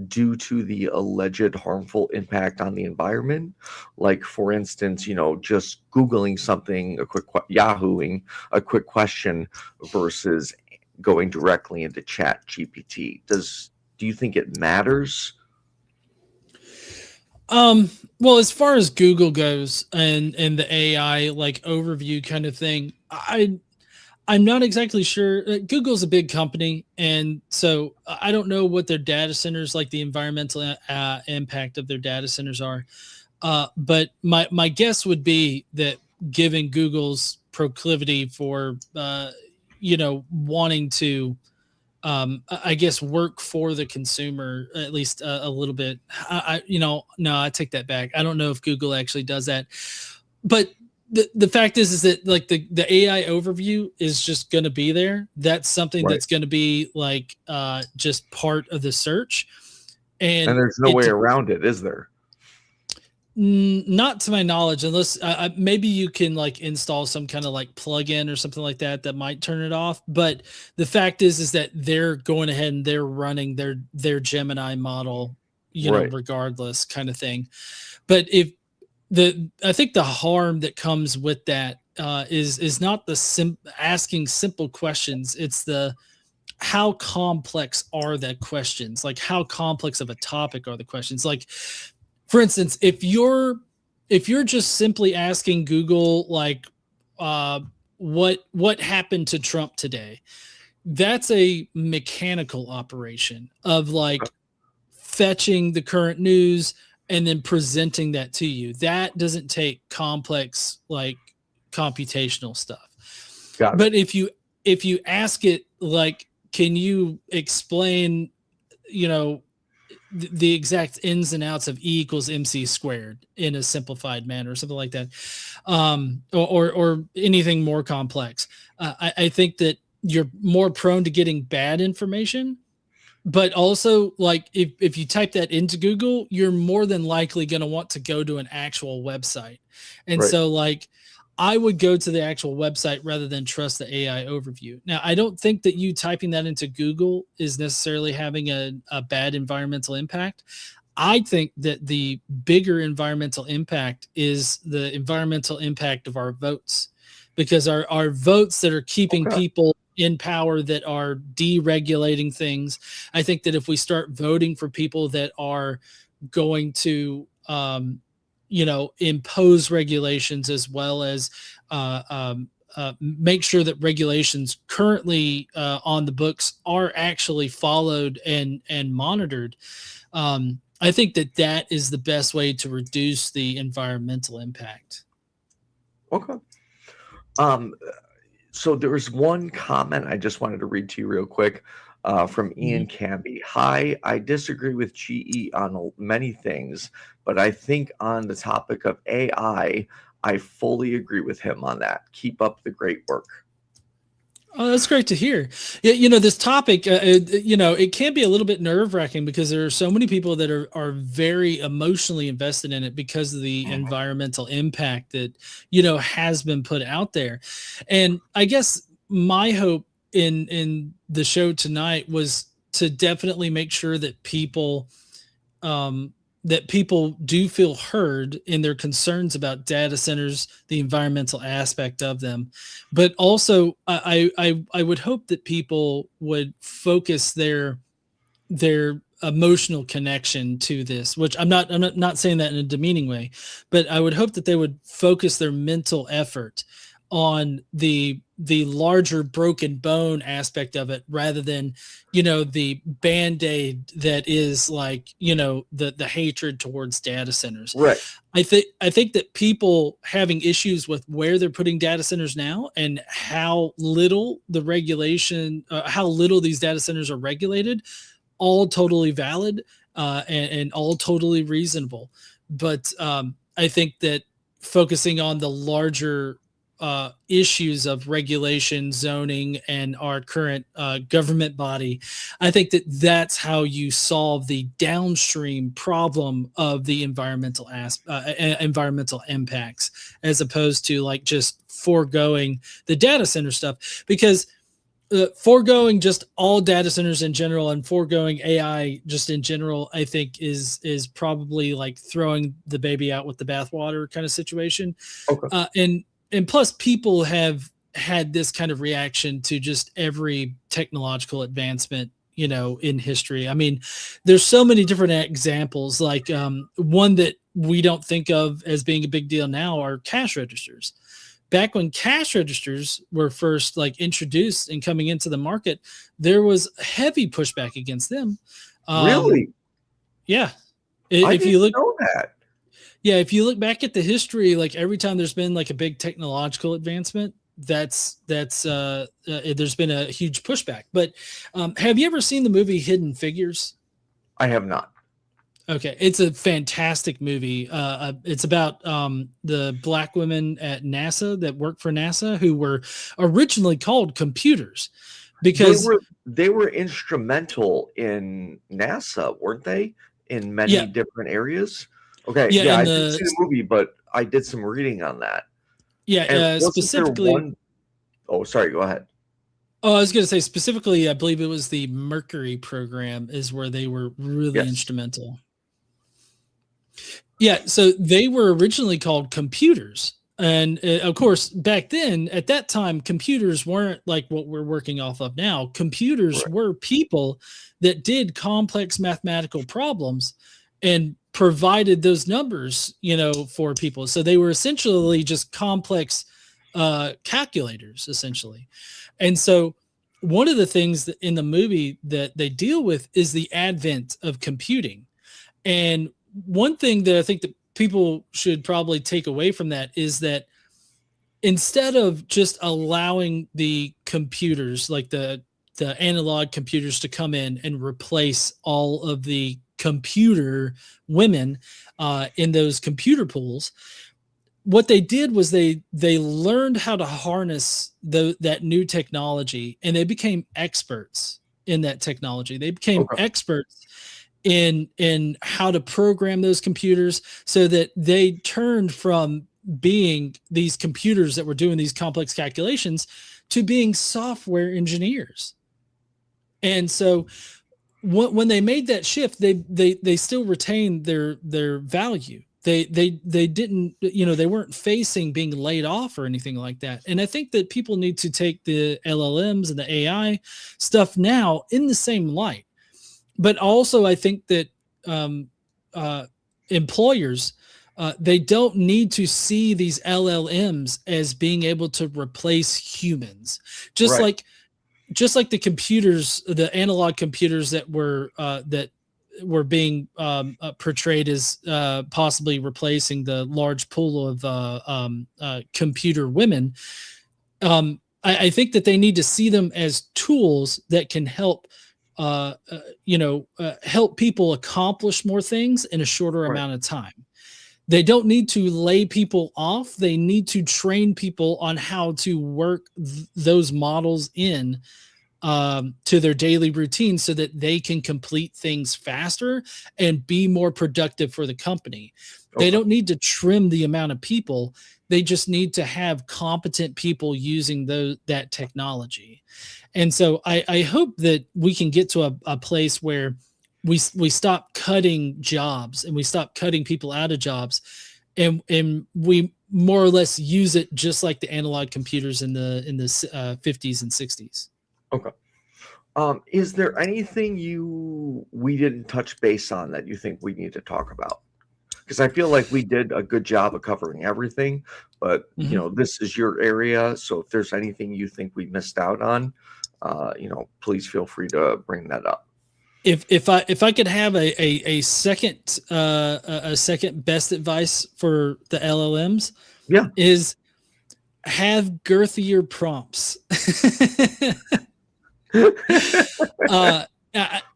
due to the alleged harmful impact on the environment? Like, for instance, just Googling something, Yahooing a quick question versus going directly into Chat GPT. Do you think it matters? Um, well, as far as Google goes, and the AI like overview kind of thing, I'm not exactly sure. Google's a big company, and so I don't know what their data centers, like the environmental impact of their data centers are. But my guess would be that, given Google's proclivity for wanting to, I guess, work for the consumer at least a little bit. No, I take that back. I don't know if Google actually does that, but the fact is that like the AI overview is just going to be there. That's something Right. that's going to be like just part of the search, And and there's no it way around it, is there? Not to my knowledge, unless maybe you can like install some kind of like plugin or something like that that might turn it off. But the fact is that they're going ahead and they're running their Gemini model, Right. regardless, kind of thing. But if I think the harm that comes with that is not asking simple questions. It's the how complex are the questions? Like, how complex of a topic are the questions? Like, for instance, if you're just simply asking Google like what happened to Trump today, that's a mechanical operation of like fetching the current news and then presenting that to you. That doesn't take complex like computational stuff. Got it. But if you ask it like, can you explain, you know the exact ins and outs of E equals MC squared in a simplified manner, or something like that, or anything more complex. I think that you're more prone to getting bad information, but also like if you type that into Google, you're more than likely going to want to go to an actual website. And Right. so like I would go to the actual website rather than trust the AI overview. Now, I don't think that you typing that into Google is necessarily having a bad environmental impact. I think that the bigger environmental impact is the environmental impact of our votes, because our votes that are keeping Okay. people in power, that are deregulating things. I think that if we start voting for people that are going to, impose regulations, as well as make sure that regulations currently on the books are actually followed and monitored. I think that that is the best way to reduce the environmental impact. Okay. Um, So there was one comment I just wanted to read to you real quick from Ian Canby. Hi, I disagree with GE on many things, but I think on the topic of AI, I fully agree with him on that. Keep up the great work. Oh, that's great to hear. Yeah, this topic, it can be a little bit nerve-wracking because there are so many people that are very emotionally invested in it because of the environmental impact that, has been put out there. And I guess my hope in the show tonight was to definitely make sure that people do feel heard in their concerns about data centers, the environmental aspect of them. But also I would hope that people would focus their emotional connection to this, which I'm not saying that in a demeaning way, but I would hope that they would focus their mental effort on the larger broken bone aspect of it rather than, the band-aid that is like, the hatred towards data centers. Right. I think that people having issues with where they're putting data centers now and how little the regulation, how little these data centers are regulated, all totally valid and all totally reasonable. But I think that focusing on the larger issues of regulation, zoning, and our current government body, I think that that's how you solve the downstream problem of the environmental impacts, as opposed to like just foregoing the data center stuff. Because foregoing just all data centers in general and foregoing AI just in general, I think is probably like throwing the baby out with the bathwater kind of situation. Okay. And plus, people have had this kind of reaction to just every technological advancement, in history. I mean, there's so many different examples. Like one that we don't think of as being a big deal now are cash registers. Back when cash registers were first like introduced and coming into the market, there was heavy pushback against them. Really? Yeah. I didn't know that. Yeah, if you look back at the history, like every time there's been like a big technological advancement, there's been a huge pushback. But have you ever seen the movie Hidden Figures? I have not. Okay, it's a fantastic movie. It's about the black women at NASA that work for NASA who were originally called computers because they were instrumental in NASA, weren't they? In many different areas. Okay, yeah, I didn't see the movie, but I did some reading on that. Yeah, specifically. Oh, sorry, go ahead. Oh, I was going to say specifically, I believe it was the Mercury program is where they were really instrumental. Yeah, so they were originally called computers. And of course, back then, at that time, computers weren't like what we're working off of now. Computers were people that did complex mathematical problems and provided those numbers, for people. So they were essentially just complex calculators, essentially. And so one of the things that in the movie that they deal with is the advent of computing. And one thing that I think that people should probably take away from that is that instead of just allowing the computers, like the analog computers, to come in and replace all of the computer women in those computer pools, what they did was they learned how to harness that new technology, and they became experts in that technology. They became experts in how to program those computers, so that they turned from being these computers that were doing these complex calculations to being software engineers. And so when they made that shift, they still retained their value. They didn't, they weren't facing being laid off or anything like that. And I think that people need to take the LLMs and the AI stuff now in the same light. But also, I think that employers, they don't need to see these LLMs as being able to replace humans. Just like the computers, the analog computers that were being portrayed as possibly replacing the large pool of computer women. I think that they need to see them as tools that can help, help people accomplish more things in a shorter Right. amount of time. They don't need to lay people off. They need to train people on how to work those models in to their daily routine so that they can complete things faster and be more productive for the company. They Okay. don't need to trim the amount of people. They just need to have competent people using that technology. And so I hope that we can get to a place where we stop cutting jobs and we stop cutting people out of jobs, and we more or less use it just like the analog computers in the 50s and 60s. Okay. Is there anything we didn't touch base on that you think we need to talk about? Because I feel like we did a good job of covering everything, but this is your area, so if there's anything you think we missed out on, please feel free to bring that up. If I could have a second best advice for the LLMs, is have girthier prompts.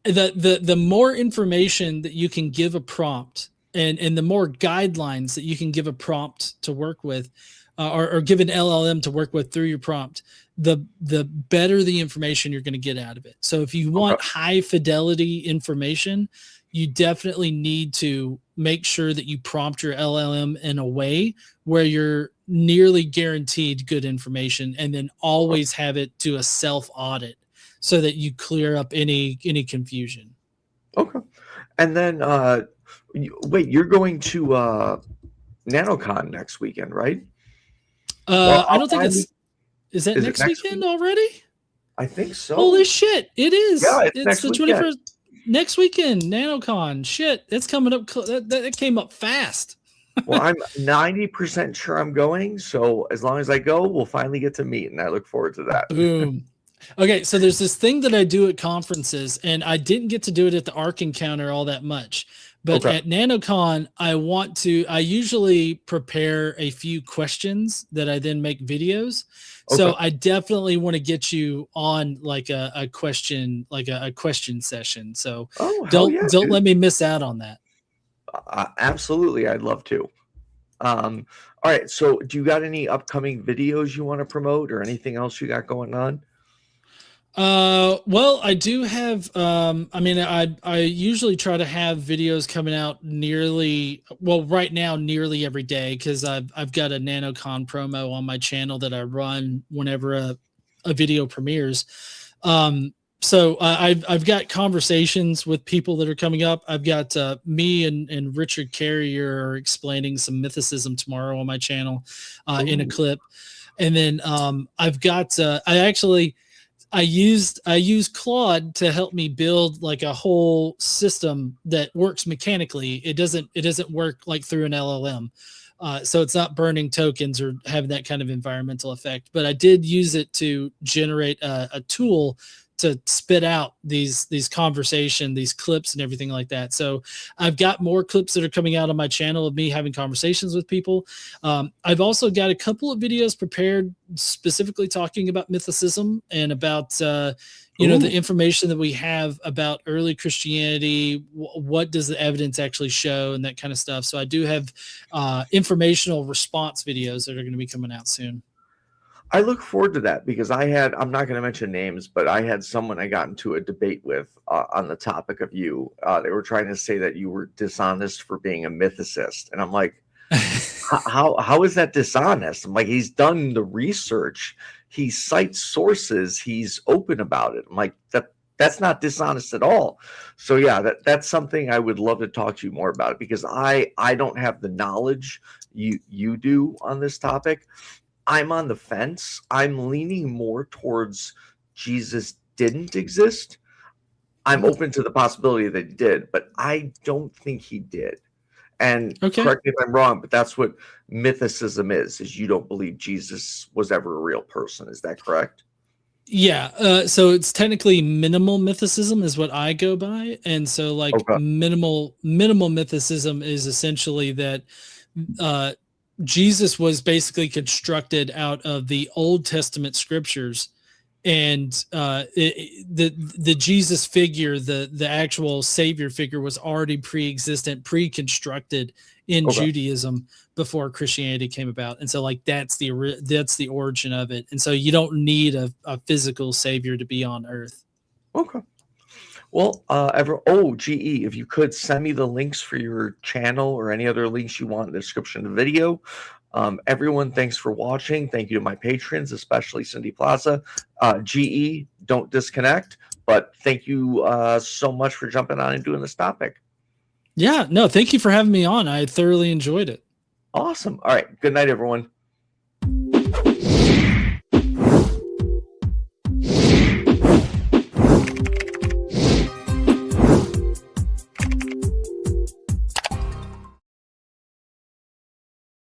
The more information that you can give a prompt, and the more guidelines that you can give a prompt to work with, or give an LLM to work with through your prompt, the better the information you're going to get out of it. So if you want high fidelity information, you definitely need to make sure that you prompt your LLM in a way where you're nearly guaranteed good information, and then always have it do a self audit so that you clear up any confusion. Okay. And then wait, you're going to NanoCon next weekend, right? I don't think is that next weekend already? I think so. Holy shit, it is. Yeah, it's the 21st. Next weekend, NanoCon. Shit, it's coming up. That came up fast. Well, I'm 90% sure I'm going, so as long as I go, we'll finally get to meet, and I look forward to that. Boom. Okay, so there's this thing that I do at conferences, and I didn't get to do it at the ARC Encounter all that much. But at NanoCon, I usually prepare a few questions that I then make videos. So I definitely want to get you on like a question session. So don't let me miss out on that. Absolutely, I'd love to. All right, so do you got any upcoming videos you want to promote, or anything else you got going on? Well, I do have, I usually try to have videos coming out right now, nearly every day, because I've got a NanoCon promo on my channel that I run whenever a video premieres. So I've got conversations with people that are coming up. I've got me and Richard Carrier are explaining some mythicism tomorrow on my channel in a clip. And then I've got I use Claude to help me build like a whole system that works mechanically. It doesn't work like through an LLM. So it's not burning tokens or having that kind of environmental effect. But I did use it to generate a tool to spit out these conversation, these clips and everything like that. So I've got more clips that are coming out on my channel of me having conversations with people. I've also got a couple of videos prepared specifically talking about mythicism and about, the information that we have about early Christianity. What does the evidence actually show, and that kind of stuff. So I do have informational response videos that are going to be coming out soon. I look forward to that, because I'm not going to mention names, but I had someone I got into a debate with on the topic of you. They were trying to say that you were dishonest for being a mythicist. And I'm like, how is that dishonest? I'm like, he's done the research. He cites sources. He's open about it. I'm like, that's not dishonest at all. So yeah, that's something I would love to talk to you more about, because I don't have the knowledge you do on this topic. I'm on the fence. I'm leaning more towards Jesus didn't exist. I'm open to the possibility that he did, but I don't think he did. And correct me if I'm wrong, but that's what mythicism is you don't believe Jesus was ever a real person. Is that correct? Yeah. So it's technically minimal mythicism is what I go by. And so minimal mythicism is essentially that Jesus was basically constructed out of the Old Testament scriptures, and the Jesus figure, the actual Savior figure, was already pre-existent, pre-constructed in Judaism before Christianity came about, and so like that's the origin of it, and so you don't need a physical Savior to be on Earth. Okay. Well, GE, if you could send me the links for your channel or any other links you want in the description of the video. Everyone, thanks for watching. Thank you to my patrons, especially Cindy Plaza. GE, don't disconnect, but thank you so much for jumping on and doing this topic. Yeah, no, thank you for having me on. I thoroughly enjoyed it. Awesome. All right. Good night, everyone.